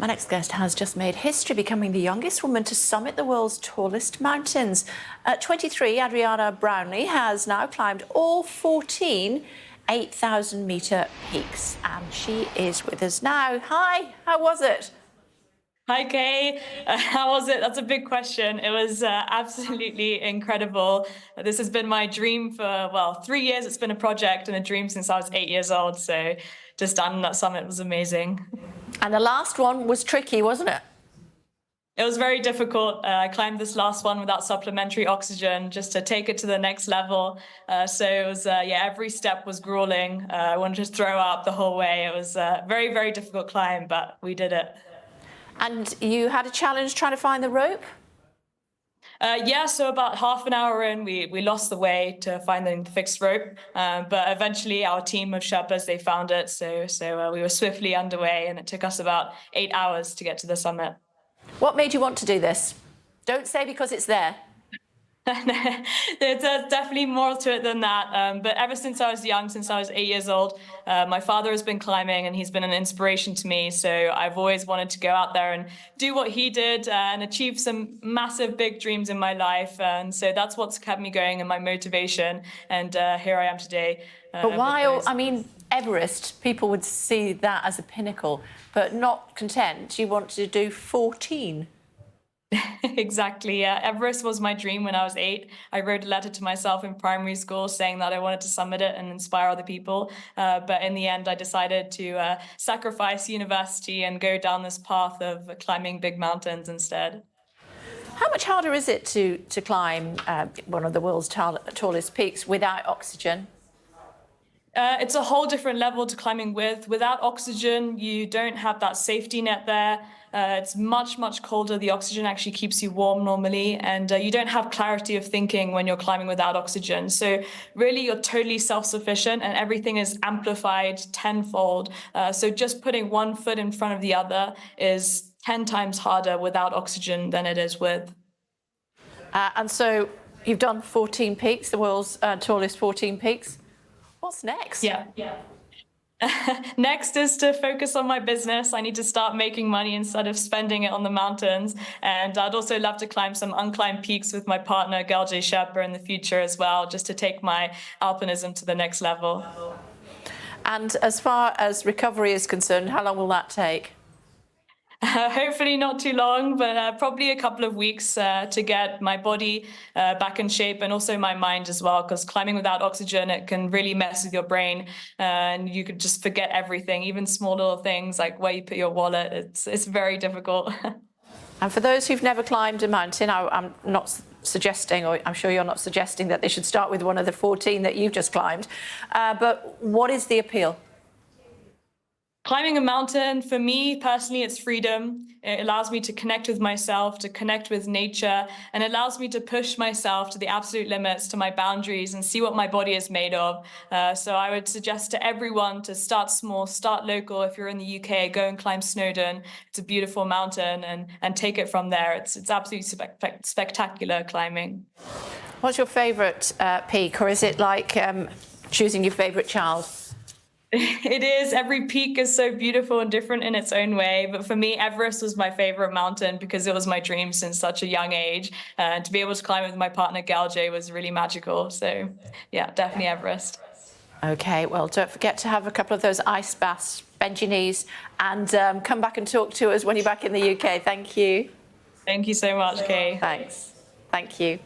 My next guest has just made history, becoming the youngest woman to summit the world's tallest mountains. At 23, Adriana Brownlee has now climbed all 14 8,000-metre peaks, and she is with us now. Hi, how was it? Hi, Kay. How was it? That's a big question. It was absolutely incredible. This has been my dream for, well, 3 years. It's been a project and a dream since I was 8 years old. So to stand on that summit was amazing. And the last one was tricky, wasn't it? It was very difficult. I climbed this last one without supplementary oxygen just to take it to the next level. So it was, yeah, every step was grueling. I wanted to throw up the whole way. It was a very, very difficult climb, but we did it. And you had a challenge trying to find the rope? Yeah, so about half an hour in, we lost the way to find the fixed rope. But eventually our team of Sherpas, they found it. So we were swiftly underway, and it took us about 8 hours to get to the summit. What made you want to do this? Don't say because it's there. There's definitely more to it than that. But ever since I was young, since I was 8 years old, my father has been climbing and he's been an inspiration to me. So I've always wanted to go out there and do what he did and achieve some massive, big dreams in my life. And so that's what's kept me going and my motivation. And here I am today. But why, I mean, Everest, people would see that as a pinnacle, but not content, you want to do 14. Exactly. Yeah. Everest was my dream when I was 8. I wrote a letter to myself in primary school saying that I wanted to summit it and inspire other people. But in the end, I decided to sacrifice university and go down this path of climbing big mountains instead. How much harder is it to climb one of the world's tallest peaks without oxygen? It's a whole different level to climbing with. Without oxygen, you don't have that safety net there. It's much, much colder. The oxygen actually keeps you warm normally, and you don't have clarity of thinking when you're climbing without oxygen. So really, you're totally self-sufficient, and everything is amplified tenfold. So just putting one foot in front of the other is 10 times harder without oxygen than it is with. And so you've done 14 peaks, the world's tallest 14 peaks. What's next? Yeah. Next is to focus on my business. I need to start making money instead of spending it on the mountains. And I'd also love to climb some unclimbed peaks with my partner, Galje Sherpa, in the future as well, just to take my alpinism to the next level. And as far as recovery is concerned, how long will that take? Hopefully not too long, but probably a couple of weeks to get my body back in shape and also my mind as well, because climbing without oxygen, it can really mess with your brain and you could just forget everything, even small little things like where you put your wallet. It's very difficult. And for those who've never climbed a mountain, I'm not suggesting, or I'm sure you're not suggesting that they should start with one of the 14 that you've just climbed, but what is the appeal? Climbing a mountain, for me personally, it's freedom. It allows me to connect with myself, to connect with nature, and it allows me to push myself to the absolute limits, to my boundaries, and see what my body is made of. So I would suggest to everyone to start small, start local. If you're in the UK, go and climb Snowdon. It's a beautiful mountain, and take it from there. It's absolutely spectacular climbing. What's your favourite peak, or is it like choosing your favourite child? It is. Every peak is so beautiful and different in its own way. But for me, Everest was my favorite mountain because it was my dream since such a young age. And to be able to climb with my partner, Galje, was really magical. So, yeah, definitely Everest. OK, well, don't forget to have a couple of those ice baths, bend your knees, and come back and talk to us when you're back in the UK. Thank you. Thank you so much, Kay. Thanks. Thank you.